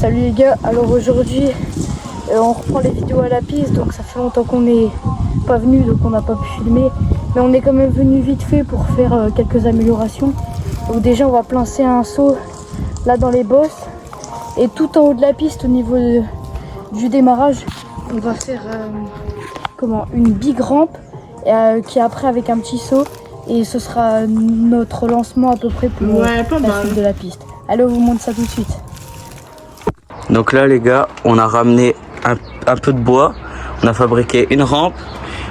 Salut les gars, alors aujourd'hui on reprend les vidéos à la piste, donc ça fait longtemps qu'on n'est pas venu, donc on n'a pas pu filmer, mais on est quand même venu vite fait pour faire quelques améliorations. Donc déjà on va placer un saut là dans les bosses, et tout en haut de la piste au niveau du démarrage on va faire une big rampe qui est après avec un petit saut, et ce sera notre lancement à peu près pour la suite de la piste. Allez, on vous montre ça tout de suite. Donc là les gars, on a ramené un peu de bois, on a fabriqué une rampe,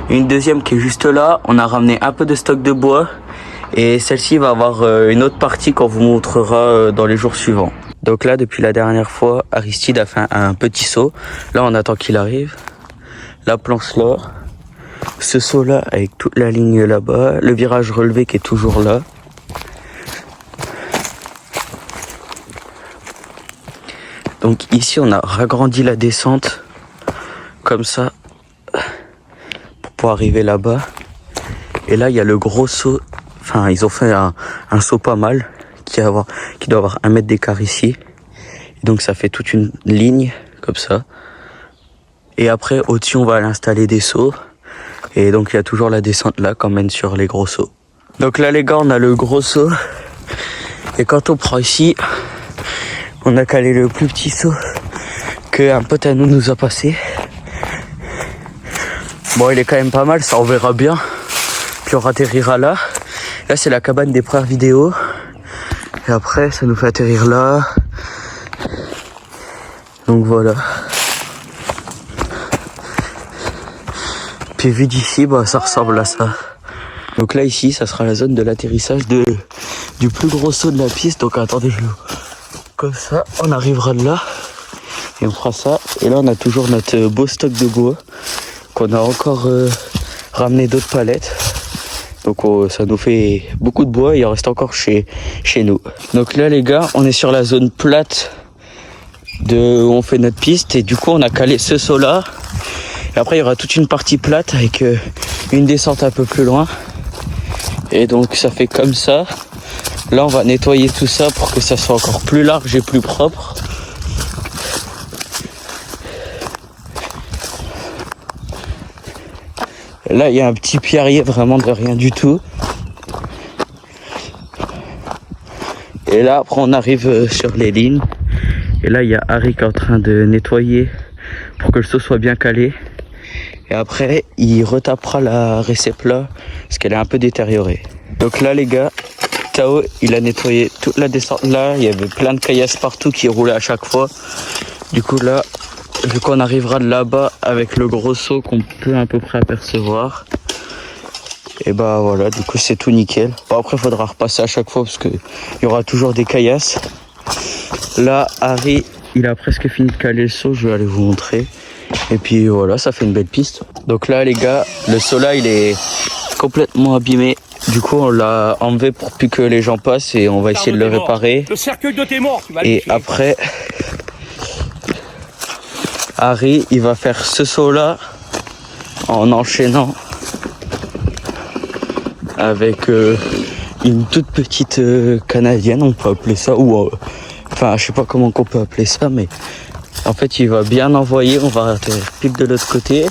une deuxième qui est juste là, on a ramené un peu de stock de bois, et celle-ci va avoir une autre partie qu'on vous montrera dans les jours suivants. Donc là, depuis la dernière fois, Aristide a fait un petit saut. Là on attend qu'il arrive. La planche là, ce saut là avec toute la ligne là-bas, le virage relevé qui est toujours là. Donc ici on a ragrandi la descente comme ça pour pouvoir arriver là-bas. Et là il y a le gros saut, enfin ils ont fait un saut pas mal qui doit avoir 1 mètre d'écart ici. Et donc ça fait toute une ligne comme ça. Et après au-dessus on va aller installer des sauts. Et donc il y a toujours la descente là qu'on mène sur les gros sauts. Donc là les gars, on a le gros saut. Et quand on prend ici, on a calé le plus petit saut qu'un pote à nous a passé. Bon, il est quand même pas mal, ça on verra bien. Puis on atterrira là. Là c'est la cabane des premières vidéos. Et après ça nous fait atterrir là. Donc voilà. Puis vu d'ici, bah ça ressemble à ça. Donc là ici, ça sera la zone de l'atterrissage du plus gros saut de la piste. Donc attendez, comme ça, on arrivera de là et on fera ça. Et là, on a toujours notre beau stock de bois qu'on a encore ramené d'autres palettes. Donc ça nous fait beaucoup de bois. Il en reste encore chez nous. Donc là, les gars, on est sur la zone plate où on fait notre piste. Et du coup, on a calé ce saut-là. Et après, il y aura toute une partie plate avec une descente un peu plus loin. Et donc, ça fait comme ça. Là, on va nettoyer tout ça pour que ça soit encore plus large et plus propre. Et là, il y a un petit pierrier vraiment de rien du tout. Et là, après, on arrive sur les lignes. Et là, il y a Harry qui est en train de nettoyer pour que le saut soit bien calé. Et après, il retapera la récep là, parce qu'elle est un peu détériorée. Donc là, les gars, Tao, il a nettoyé toute la descente là. Il y avait plein de caillasses partout qui roulaient à chaque fois. Du coup là, vu qu'on arrivera de là-bas avec le gros saut qu'on peut à peu près apercevoir, et bah voilà, du coup c'est tout nickel. Bon, après, il faudra repasser à chaque fois parce que il y aura toujours des caillasses. Là, Harry, il a presque fini de caler le saut. Je vais aller vous montrer. Et puis voilà, ça fait une belle piste. Donc là les gars, le saut là il est complètement abîmé. Du coup on l'a enlevé pour plus que les gens passent, et on va essayer de le réparer. Le cercueil de tes morts, tu vas. Et après, Harry il va faire ce saut là en enchaînant avec une toute petite canadienne, on peut appeler ça, ou enfin je sais pas comment on peut appeler ça, mais en fait, il va bien envoyer, on va atterrir pile de l'autre côté.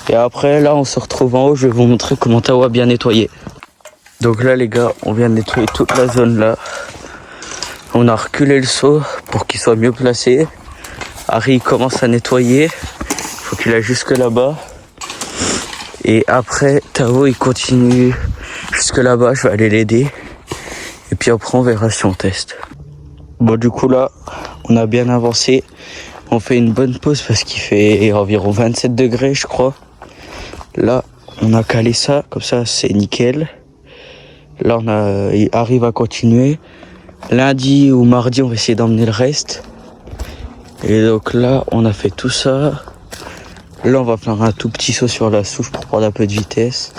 Et après, là, on se retrouve en haut, je vais vous montrer comment Tao a bien nettoyé. Donc là, les gars, on vient de nettoyer toute la zone là. On a reculé le saut pour qu'il soit mieux placé. Harry commence à nettoyer. Il faut qu'il aille jusque là-bas. Et après, Tao, il continue jusque là-bas. Je vais aller l'aider. Et puis après, on verra si on teste. Bon, du coup, là, on a bien avancé. On fait une bonne pause parce qu'il fait environ 27 degrés, je crois. Là, on a calé ça, comme ça, c'est nickel. Là, il arrive à continuer. Lundi ou mardi, on va essayer d'emmener le reste. Et donc là, on a fait tout ça. Là, on va faire un tout petit saut sur la souche pour prendre un peu de vitesse.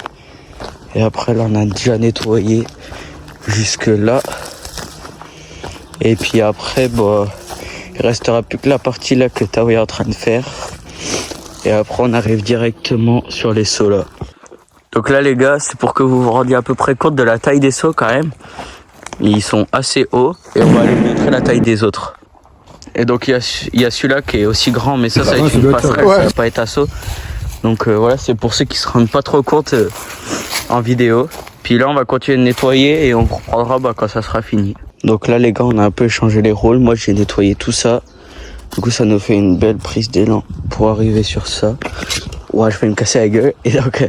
Et après, là, on a déjà nettoyé jusque là. Et puis après, bah, il restera plus que la partie là que Tao est en train de faire. Et après, on arrive directement sur les sauts là. Donc là, les gars, c'est pour que vous vous rendiez à peu près compte de la taille des sauts quand même. Ils sont assez hauts. Et on va aller montrer la taille des autres. Et donc il y a celui-là qui est aussi grand, mais ça va être une passerelle, ça va pas être assaut. Donc voilà, c'est pour ceux qui se rendent pas trop compte en vidéo. Puis là on va continuer de nettoyer et on reprendra quand ça sera fini. Donc là les gars, on a un peu changé les rôles. Moi j'ai nettoyé tout ça. Du coup ça nous fait une belle prise d'élan pour arriver sur ça. Ouais, je vais me casser la gueule. Et donc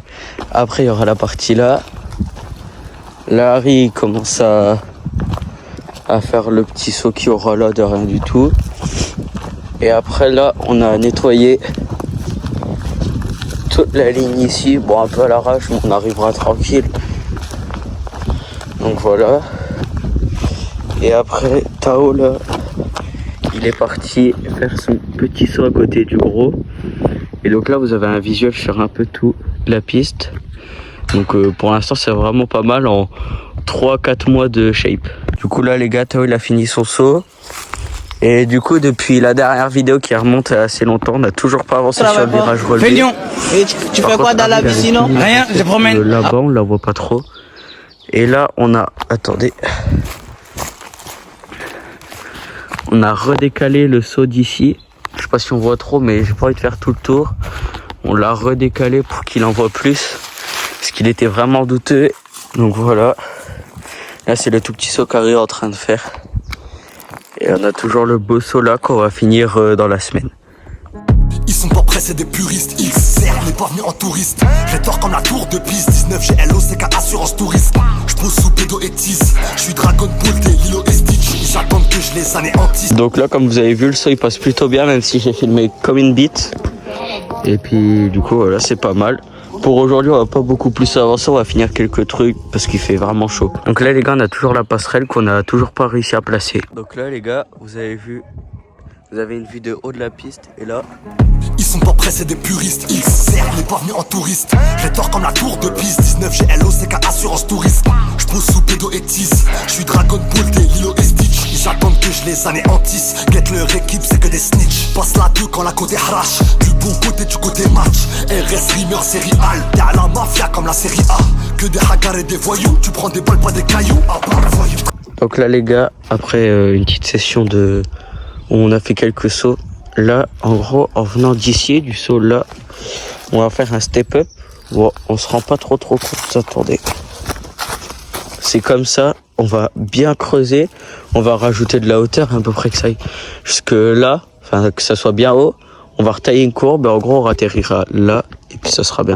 après il y aura la partie là. Là Harry commence à faire le petit saut qu'il y aura là de rien du tout. Et après là on a nettoyé toute la ligne ici. Bon, un peu à l'arrache, mais on arrivera tranquille. Donc voilà. Et après Tao là, il est parti faire son petit saut à côté du gros. Et donc là vous avez un visuel sur un peu tout la piste. Donc pour l'instant c'est vraiment pas mal en 3-4 mois de shape. Du coup là les gars, Tao il a fini son saut. Et du coup depuis la dernière vidéo qui remonte à assez longtemps, on n'a toujours pas avancé sur le virage relevé. Félion, et tu fais quoi dans la vie sinon? Rien, je promène. Là-bas on la voit pas trop. Et là on a, attendez, on a redécalé le saut d'ici. Je sais pas si on voit trop, mais j'ai pas envie de faire tout le tour. On l'a redécalé pour qu'il en voit plus, parce qu'il était vraiment douteux. Donc voilà. Là c'est le tout petit saut qu'Harry est en train de faire. Et on a toujours le beau saut là qu'on va finir dans la semaine. Ils sont pas prêts, c'est des puristes. Ils servent, mais pas venus en touriste. Je tort comme la tour de Pise. 19 GLO, c'est qu'à assurance touriste. Je pose sous pédo et tease. Je suis Dragon Ball, t'es Lilo et Stitch. J'attends que je les anéantisse. Donc là, comme vous avez vu, le saut il passe plutôt bien, même si j'ai filmé comme une bite. Et puis du coup, voilà, c'est pas mal. Pour aujourd'hui, on va pas beaucoup plus avancer, on va finir quelques trucs parce qu'il fait vraiment chaud. Donc là les gars, on a toujours la passerelle qu'on a toujours pas réussi à placer. Donc là les gars, vous avez vu, vous avez une vue de haut de la piste et là... Ils sont pas prêts, c'est des puristes. Ils servent, mais pas venus en touriste. Je tort comme la tour de Pise. 19 GLO, c'est qu'à assurance touriste. Je pose sous pédo et tease. Je suis Dragon Ball, t'es Lilo et Stitch. Ils attendent que je les anéantisse. Get leur équipe, c'est que des snitch. Passe la 2 quand la côté arrache. Du bon côté, du côté match. RS Rimmer, série A. T'es à la mafia comme la série A. Que des hagards et des voyous. Tu prends des balles, pas des cailloux. Ah, bah, voyous. Donc là les gars, après une petite session de... où on a fait quelques sauts. Là, en gros, en venant d'ici, du saut là, on va faire un step-up. Bon, on se rend pas trop compte. Attendez. C'est comme ça, on va bien creuser. On va rajouter de la hauteur à peu près que ça aille jusque là, enfin que ça soit bien haut. On va retailler une courbe et en gros on atterrira là et puis ça sera bien.